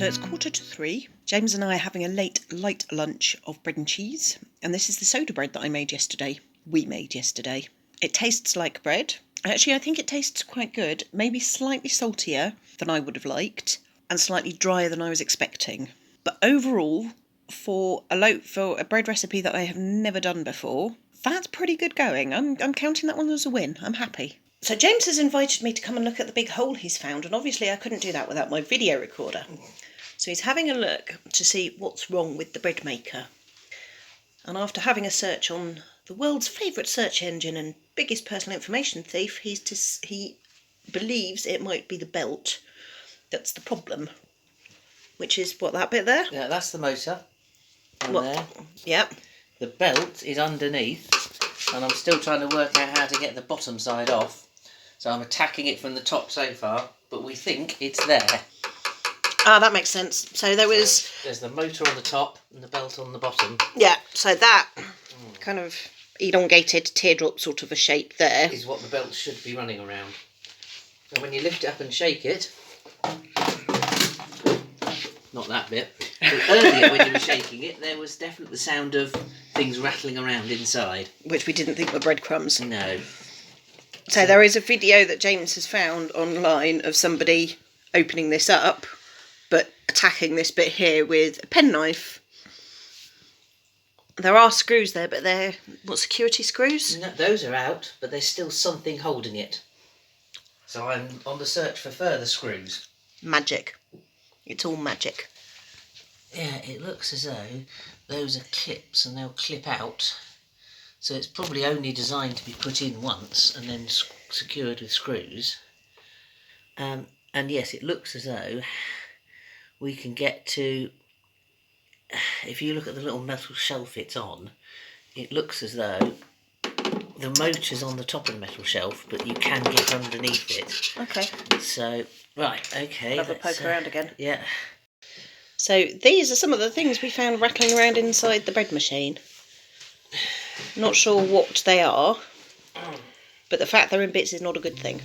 it's 2:45. James and I are having a late, light lunch of bread and cheese. And this is the soda bread that I made yesterday. We made yesterday. It tastes like bread. Actually, I think it tastes quite good. Maybe slightly saltier than I would have liked. And slightly drier than I was expecting. But overall, for a bread recipe that I have never done before, that's pretty good going. I'm counting that one as a win. I'm happy. So James has invited me to come and look at the big hole he's found, and obviously I couldn't do that without my video recorder. So he's having a look to see what's wrong with the bread maker. And after having a search on the world's favourite search engine and biggest personal information thief, he believes it might be the belt that's the problem. Which is, what, that bit there? Yeah, that's the motor. There. Yep. The belt is underneath, and I'm still trying to work out how to get the bottom side off. So I'm attacking it from the top so far, but we think it's there. Ah, that makes sense. So there's the motor on the top and the belt on the bottom. Yeah, so that kind of elongated teardrop sort of a shape there is what the belt should be running around. And when you lift it up and shake it, not that bit, but earlier when you were shaking it, there was definitely the sound of things rattling around inside. Which we didn't think were breadcrumbs. No. So there is a video that James has found online of somebody opening this up, but attacking this bit here with a penknife. There are screws there, but they're, what, security screws? No, those are out, but there's still something holding it. So I'm on the search for further screws. Magic. It's all magic. Yeah, it looks as though those are clips and they'll clip out. So it's probably only designed to be put in once and then secured with screws. And yes, it looks as though we can get to, if you look at the little metal shelf it's on, it looks as though the motor's on the top of the metal shelf, but you can get underneath it. Okay. So, right, okay. Have a poke around again. Yeah. So these are some of the things we found rattling around inside the bread machine. Not sure what they are, but the fact they're in bits is not a good thing.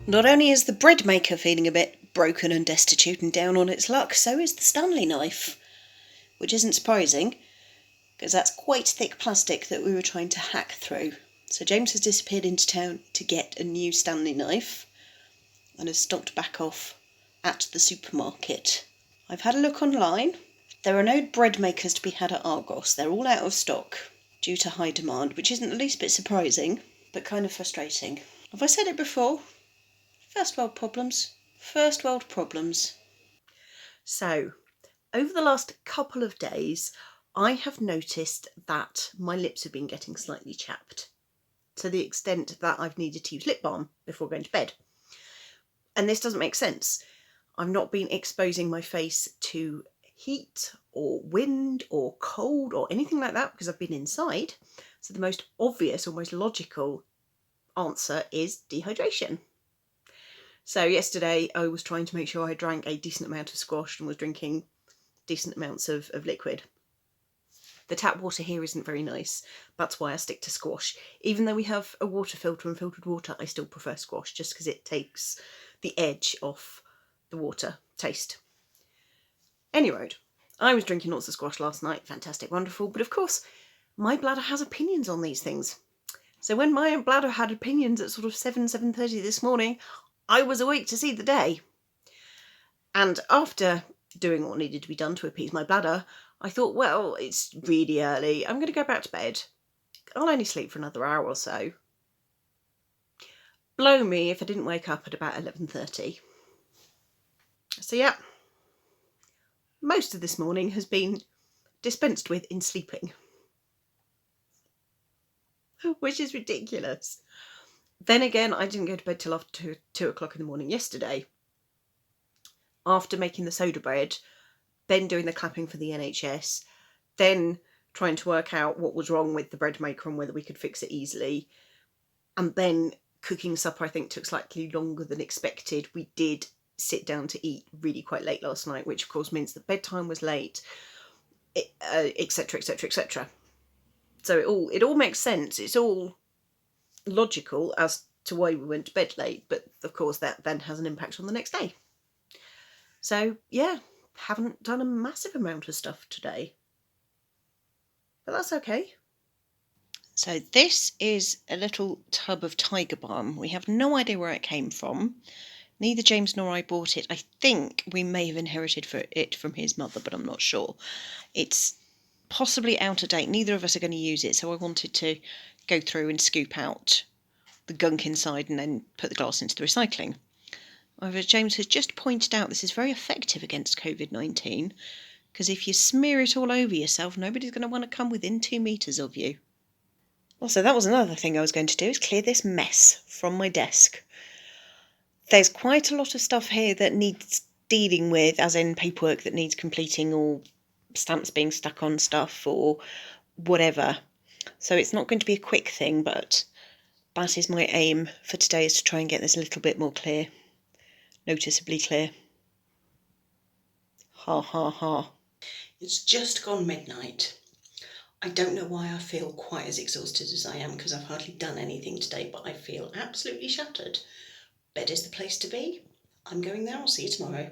Not only is the bread maker feeling a bit broken and destitute and down on its luck, so is the Stanley knife, which isn't surprising, because that's quite thick plastic that we were trying to hack through. So James has disappeared into town to get a new Stanley knife and has stopped back off at the supermarket. I've had a look online. There are no bread makers to be had at Argos. They're all out of stock due to high demand, which isn't the least bit surprising, but kind of frustrating. Have I said it before? First world problems. First world problems. So, over the last couple of days, I have noticed that my lips have been getting slightly chapped, to the extent that I've needed to use lip balm before going to bed. And this doesn't make sense. I've not been exposing my face to heat or wind or cold or anything like that because I've been inside. So the most obvious, almost logical answer is dehydration. So yesterday I was trying to make sure I drank a decent amount of squash and was drinking decent amounts of liquid. The tap water here isn't very nice. That's why I stick to squash. Even though we have a water filter and filtered water, I still prefer squash just because it takes the edge off the water taste. Anyway, I was drinking lots of squash last night. Fantastic, wonderful. But of course, my bladder has opinions on these things. So when my bladder had opinions at sort of 7:30 this morning, I was awake to see the day. And after doing what needed to be done to appease my bladder, I thought, well, it's really early. I'm going to go back to bed. I'll only sleep for another hour or so. Blow me if I didn't wake up at about 11:30. So yeah, most of this morning has been dispensed with in sleeping. Which is ridiculous. Then again, I didn't go to bed till after 2 o'clock in the morning yesterday. After making the soda bread, then doing the clapping for the NHS, then trying to work out what was wrong with the bread maker and whether we could fix it easily. And then cooking supper, I think, took slightly longer than expected. We did sit down to eat really quite late last night, which of course means that bedtime was late, etc, etc, etc. So it all makes sense. It's all logical as to why we went to bed late, but of course that then has an impact on the next day. So yeah, haven't done a massive amount of stuff today, but that's okay. So this is a little tub of Tiger Balm. We have no idea where it came from. Neither James nor I bought it. I think we may have inherited it from his mother, but I'm not sure. It's possibly out of date. Neither of us are going to use it, so I wanted to go through and scoop out the gunk inside and then put the glass into the recycling. However, James has just pointed out this is very effective against COVID-19, because if you smear it all over yourself, nobody's going to want to come within 2 metres of you. Also, that was another thing I was going to do, is clear this mess from my desk. There's quite a lot of stuff here that needs dealing with, as in paperwork that needs completing, or stamps being stuck on stuff, or whatever. So it's not going to be a quick thing, but that is my aim for today, is to try and get this a little bit more clear. Noticeably clear. Ha ha ha. It's just gone midnight. I don't know why I feel quite as exhausted as I am, because I've hardly done anything today, but I feel absolutely shattered. Bed is the place to be. I'm going there. I'll see you tomorrow.